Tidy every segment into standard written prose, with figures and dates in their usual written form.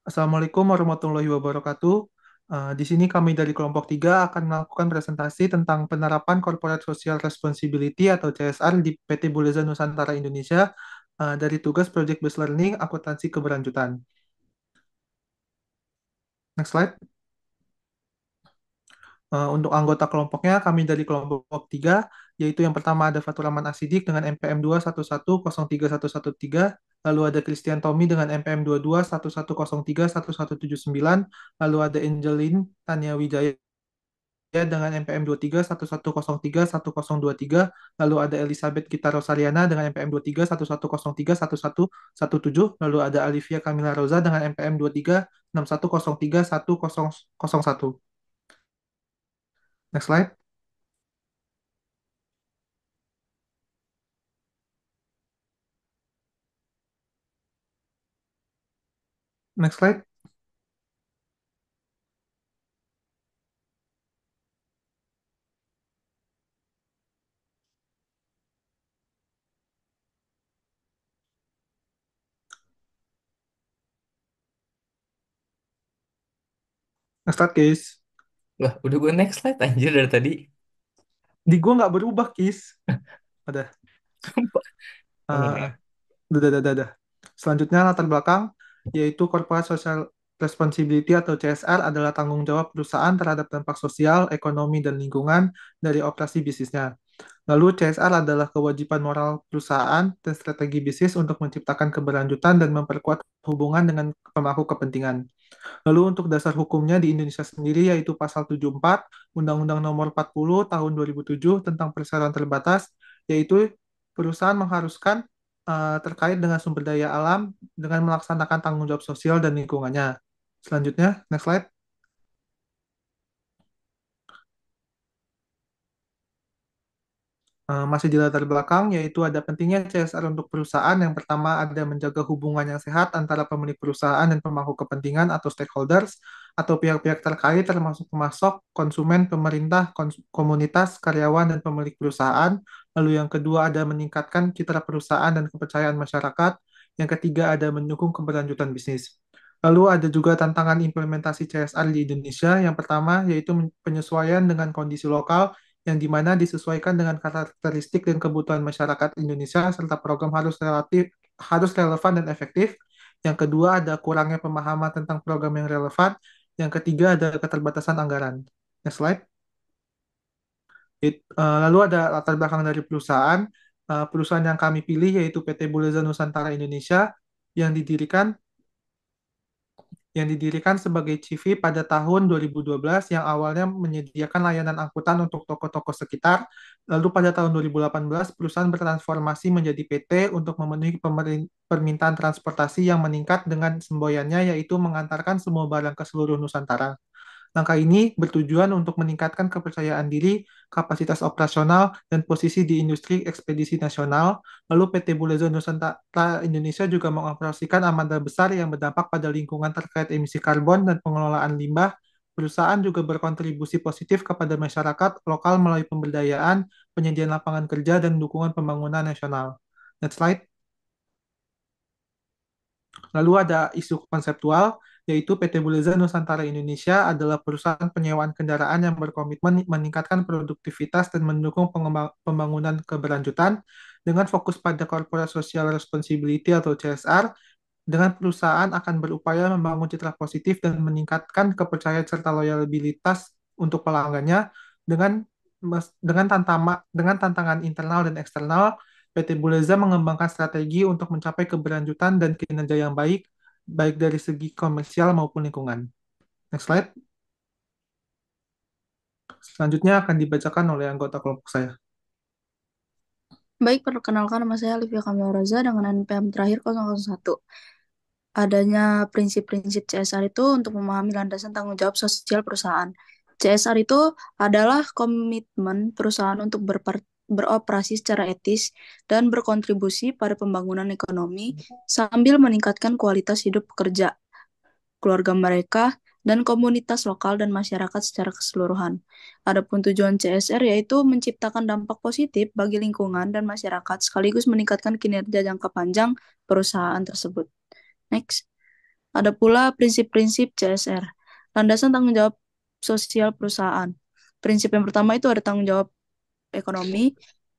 Assalamualaikum warahmatullahi wabarakatuh. Di sini kami dari kelompok 3 akan melakukan presentasi tentang penerapan Corporate Social Responsibility atau CSR di PT Buleza Nusantara Indonesia dari tugas Project Based Learning Akuntansi Keberlanjutan. Next slide. Untuk anggota kelompoknya, kami dari kelompok 3, yaitu yang pertama ada Fatur Rahman Asidik dengan NPM 211031113, lalu ada Christian Tommy dengan NPM 2211031179, lalu ada Angelin Tania Wijaya dengan NPM 2311031023, lalu ada Elizabeth Gita Rosaliana dengan NPM 2311031117, lalu ada Olivia Camila Rosa dengan NPM 2361031001. Next slide. Next slide. Next slide, guys. Lah, udah gue next slide anjir dari tadi. Di gua nggak berubah, Kis. Ada. Sumpah. Uh, Oh, Dadah. Selanjutnya latar belakang, yaitu Corporate Social Responsibility atau CSR adalah tanggung jawab perusahaan terhadap dampak sosial, ekonomi, dan lingkungan dari operasi bisnisnya. Lalu CSR adalah kewajiban moral perusahaan dan strategi bisnis untuk menciptakan keberlanjutan dan memperkuat hubungan dengan pemangku kepentingan. Lalu untuk dasar hukumnya di Indonesia sendiri yaitu pasal 74 Undang-Undang Nomor 40 Tahun 2007 tentang perseroan terbatas, yaitu perusahaan mengharuskan terkait dengan sumber daya alam dengan melaksanakan tanggung jawab sosial dan lingkungannya. Selanjutnya, next slide. Masih di latar belakang, yaitu ada pentingnya CSR untuk perusahaan. Yang pertama, ada menjaga hubungan yang sehat antara pemilik perusahaan dan pemangku kepentingan atau stakeholders, atau pihak-pihak terkait termasuk pemasok, konsumen, pemerintah, komunitas, karyawan, dan pemilik perusahaan. Lalu yang kedua, ada meningkatkan citra perusahaan dan kepercayaan masyarakat. Yang ketiga, ada mendukung keberlanjutan bisnis. Lalu ada juga tantangan implementasi CSR di Indonesia. Yang pertama, yaitu penyesuaian dengan kondisi lokal, yang dimana disesuaikan dengan karakteristik dan kebutuhan masyarakat Indonesia serta program harus relevan dan efektif. Yang kedua ada kurangnya pemahaman tentang program yang relevan. Yang ketiga ada keterbatasan anggaran. Next slide. Lalu ada latar belakang dari perusahaan. Perusahaan yang kami pilih yaitu PT Buleza Nusantara Indonesia yang didirikan sebagai CV pada tahun 2012 yang awalnya menyediakan layanan angkutan untuk toko-toko sekitar. Lalu pada tahun 2018 perusahaan bertransformasi menjadi PT untuk memenuhi permintaan transportasi yang meningkat dengan semboyannya yaitu mengantarkan semua barang ke seluruh Nusantara. Langkah ini bertujuan untuk meningkatkan kepercayaan diri, kapasitas operasional, dan posisi di industri ekspedisi nasional. Lalu PT Buleza Nusantara Indonesia juga mengoperasikan amanda besar yang berdampak pada lingkungan terkait emisi karbon dan pengelolaan limbah. Perusahaan juga berkontribusi positif kepada masyarakat lokal melalui pemberdayaan, penyediaan lapangan kerja, dan dukungan pembangunan nasional. Next slide. Lalu ada isu konseptual, yaitu PT Buleza Nusantara Indonesia adalah perusahaan penyewaan kendaraan yang berkomitmen meningkatkan produktivitas dan mendukung pembangunan keberlanjutan dengan fokus pada Corporate Social Responsibility atau CSR. Dengan perusahaan akan berupaya membangun citra positif dan meningkatkan kepercayaan serta loyalitas untuk pelanggannya dengan dengan tantangan internal dan eksternal. PT Buleza mengembangkan strategi untuk mencapai keberlanjutan dan kinerja yang baik, baik dari segi komersial maupun lingkungan. Next slide. Selanjutnya akan dibacakan oleh anggota kelompok saya. Baik, perkenalkan nama saya Olivia Kamila Raza dengan NPM terakhir 001. Adanya prinsip-prinsip CSR itu untuk memahami landasan tanggung jawab sosial perusahaan. CSR itu adalah komitmen perusahaan untuk beroperasi secara etis dan berkontribusi pada pembangunan ekonomi sambil meningkatkan kualitas hidup pekerja, keluarga mereka, dan komunitas lokal dan masyarakat secara keseluruhan. Adapun tujuan CSR yaitu menciptakan dampak positif bagi lingkungan dan masyarakat sekaligus meningkatkan kinerja jangka panjang perusahaan tersebut. Next. Ada pula prinsip-prinsip CSR, landasan tanggung jawab sosial perusahaan. Prinsip yang pertama itu ada tanggung jawab ekonomi,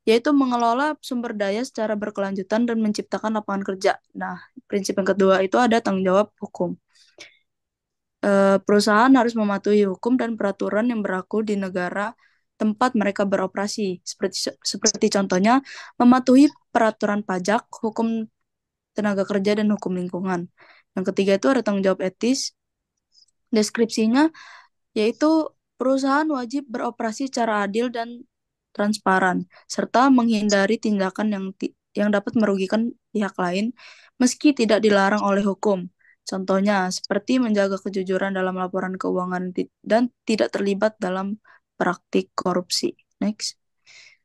yaitu mengelola sumber daya secara berkelanjutan dan menciptakan lapangan kerja. Nah, prinsip yang kedua itu ada tanggung jawab hukum. Perusahaan harus mematuhi hukum dan peraturan yang berlaku di negara tempat mereka beroperasi. Seperti contohnya, mematuhi peraturan pajak, hukum tenaga kerja, dan hukum lingkungan. Yang ketiga itu ada tanggung jawab etis. Deskripsinya yaitu perusahaan wajib beroperasi secara adil dan transparan, serta menghindari tindakan yang dapat merugikan pihak lain meski tidak dilarang oleh hukum. Contohnya, seperti menjaga kejujuran dalam laporan keuangan dan tidak terlibat dalam praktik korupsi. Next.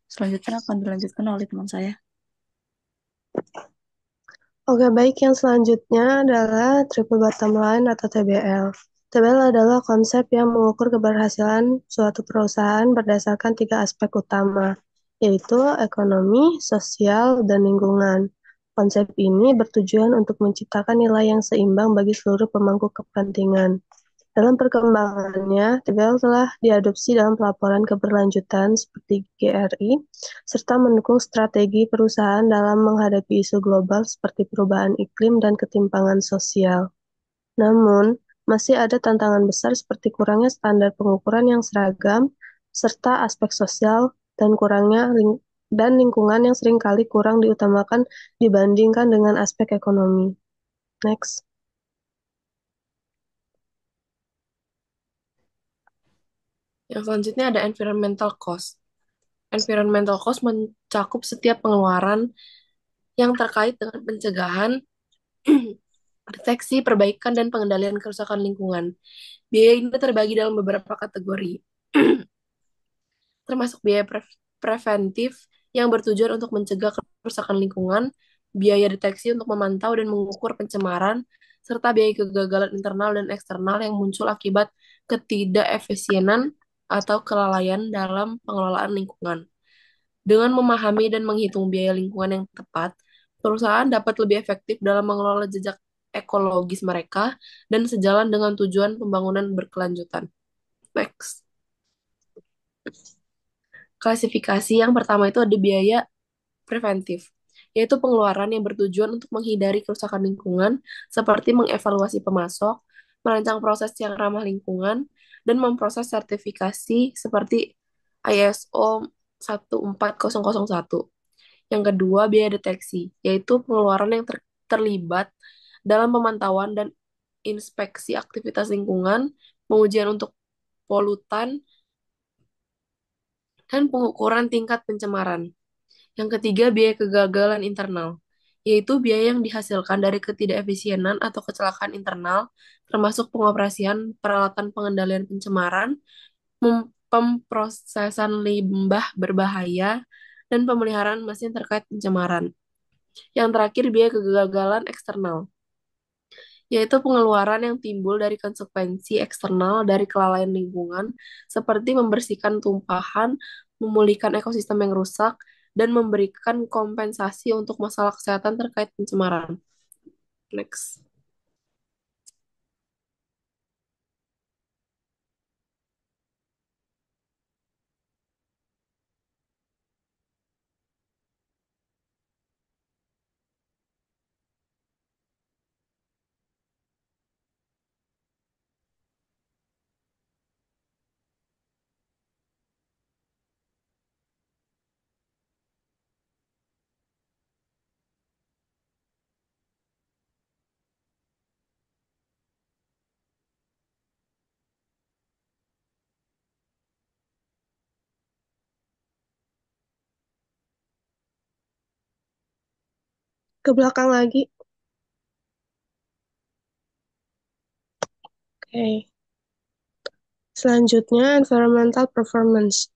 Selanjutnya akan dilanjutkan oleh teman saya. Oke, baik. Yang selanjutnya adalah triple bottom line atau TBL. TBL adalah konsep yang mengukur keberhasilan suatu perusahaan berdasarkan 3 aspek utama, yaitu ekonomi, sosial, dan lingkungan. Konsep ini bertujuan untuk menciptakan nilai yang seimbang bagi seluruh pemangku kepentingan. Dalam perkembangannya, TBL telah diadopsi dalam pelaporan keberlanjutan seperti GRI, serta mendukung strategi perusahaan dalam menghadapi isu global seperti perubahan iklim dan ketimpangan sosial. Namun, masih ada tantangan besar seperti kurangnya standar pengukuran yang seragam, serta aspek sosial dan lingkungan yang seringkali kurang diutamakan dibandingkan dengan aspek ekonomi. Next. Yang selanjutnya ada environmental cost. Environmental cost mencakup setiap pengeluaran yang terkait dengan pencegahan, deteksi, perbaikan, dan pengendalian kerusakan lingkungan. Biaya ini terbagi dalam beberapa kategori, termasuk biaya preventif yang bertujuan untuk mencegah kerusakan lingkungan, biaya deteksi untuk memantau dan mengukur pencemaran, serta biaya kegagalan internal dan eksternal yang muncul akibat ketidakefisienan atau kelalaian dalam pengelolaan lingkungan. Dengan memahami dan menghitung biaya lingkungan yang tepat, perusahaan dapat lebih efektif dalam mengelola jejak ekologis mereka dan sejalan dengan tujuan pembangunan berkelanjutan. Next. Klasifikasi yang pertama itu ada biaya preventif, yaitu pengeluaran yang bertujuan untuk menghindari kerusakan lingkungan, seperti mengevaluasi pemasok, merancang proses yang ramah lingkungan, dan memproses sertifikasi seperti ISO 14001. Yang kedua, biaya deteksi, yaitu pengeluaran yang terlibat dalam pemantauan dan inspeksi aktivitas lingkungan, pengujian untuk polutan, dan pengukuran tingkat pencemaran. Yang ketiga, biaya kegagalan internal, yaitu biaya yang dihasilkan dari ketidakefisienan atau kecelakaan internal, termasuk pengoperasian peralatan pengendalian pencemaran, pemprosesan limbah berbahaya, dan pemeliharaan mesin terkait pencemaran. Yang terakhir, biaya kegagalan eksternal, yaitu pengeluaran yang timbul dari konsekuensi eksternal dari kelalaian lingkungan, seperti membersihkan tumpahan, memulihkan ekosistem yang rusak, dan memberikan kompensasi untuk masalah kesehatan terkait pencemaran. Next. Ke belakang lagi. Oke. Selanjutnya, environmental performance.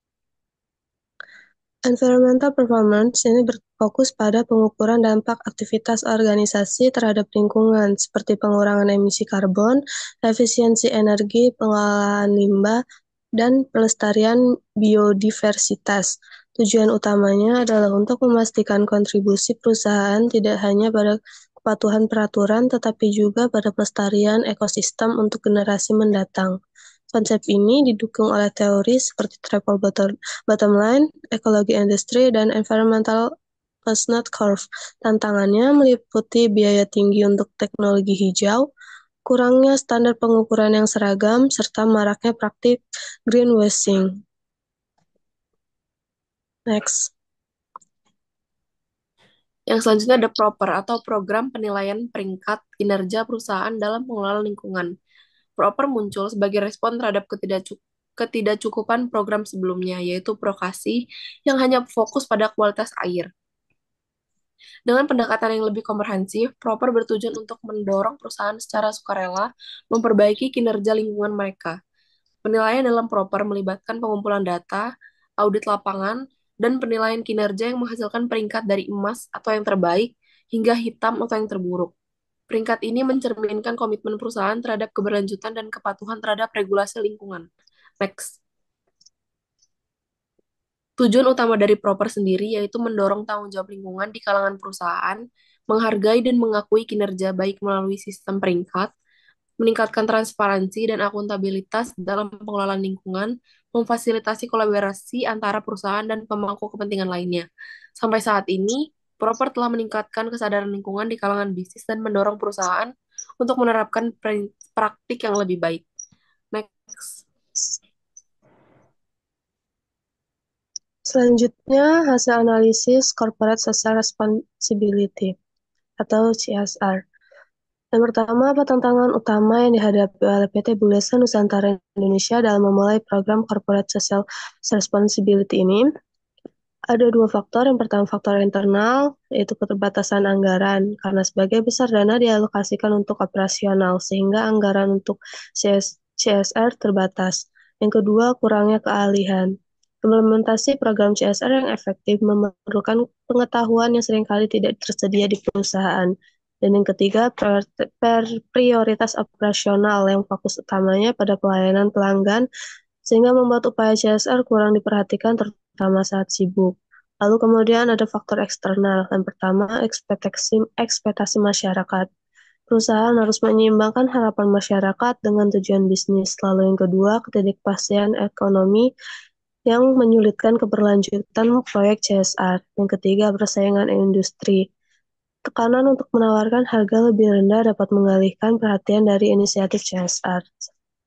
Environmental performance ini berfokus pada pengukuran dampak aktivitas organisasi terhadap lingkungan, seperti pengurangan emisi karbon, efisiensi energi, pengelolaan limbah, dan pelestarian biodiversitas. Tujuan utamanya adalah untuk memastikan kontribusi perusahaan tidak hanya pada kepatuhan peraturan, tetapi juga pada pelestarian ekosistem untuk generasi mendatang. Konsep ini didukung oleh teori seperti triple bottom line, ekologi industri, dan environmental cost curve. Tantangannya meliputi biaya tinggi untuk teknologi hijau, kurangnya standar pengukuran yang seragam, serta maraknya praktik greenwashing. Next. Yang selanjutnya ada proper atau program penilaian peringkat kinerja perusahaan dalam pengelolaan lingkungan. Proper muncul sebagai respon terhadap ketidakcukupan program sebelumnya, yaitu Prokasi, yang hanya fokus pada kualitas air. Dengan pendekatan yang lebih komprehensif, Proper bertujuan untuk mendorong perusahaan secara sukarela memperbaiki kinerja lingkungan mereka. Penilaian dalam Proper melibatkan pengumpulan data, audit lapangan, dan penilaian kinerja yang menghasilkan peringkat dari emas atau yang terbaik hingga hitam atau yang terburuk. Peringkat ini mencerminkan komitmen perusahaan terhadap keberlanjutan dan kepatuhan terhadap regulasi lingkungan. Next. Tujuan utama dari Proper sendiri yaitu mendorong tanggung jawab lingkungan di kalangan perusahaan, menghargai dan mengakui kinerja baik melalui sistem peringkat, meningkatkan transparansi dan akuntabilitas dalam pengelolaan lingkungan, memfasilitasi kolaborasi antara perusahaan dan pemangku kepentingan lainnya. Sampai saat ini, Proper telah meningkatkan kesadaran lingkungan di kalangan bisnis dan mendorong perusahaan untuk menerapkan praktik yang lebih baik. Next. Selanjutnya, hasil analisis Corporate Social Responsibility atau CSR. Yang pertama, apa tantangan utama yang dihadapi oleh PT Bulesa Nusantara Indonesia dalam memulai program Corporate Social Responsibility ini? Ada dua faktor. Yang pertama, faktor internal, yaitu keterbatasan anggaran, karena sebagai besar dana dialokasikan untuk operasional, sehingga anggaran untuk CSR terbatas. Yang kedua, kurangnya keahlian. Implementasi program CSR yang efektif memerlukan pengetahuan yang seringkali tidak tersedia di perusahaan. Dan yang ketiga, prioritas operasional yang fokus utamanya pada pelayanan pelanggan, sehingga membuat upaya CSR kurang diperhatikan terutama saat sibuk. Lalu kemudian ada faktor eksternal. Yang pertama, ekspektasi masyarakat. Perusahaan harus menyeimbangkan harapan masyarakat dengan tujuan bisnis. Lalu yang kedua, ketidakpastian ekonomi yang menyulitkan keberlanjutan proyek CSR. Yang ketiga, persaingan industri. Tekanan untuk menawarkan harga lebih rendah dapat mengalihkan perhatian dari inisiatif CSR.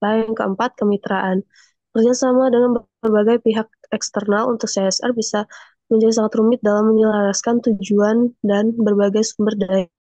Lalu yang keempat, kemitraan. Kerjasama dengan berbagai pihak eksternal untuk CSR bisa menjadi sangat rumit dalam menyelaraskan tujuan dan berbagai sumber daya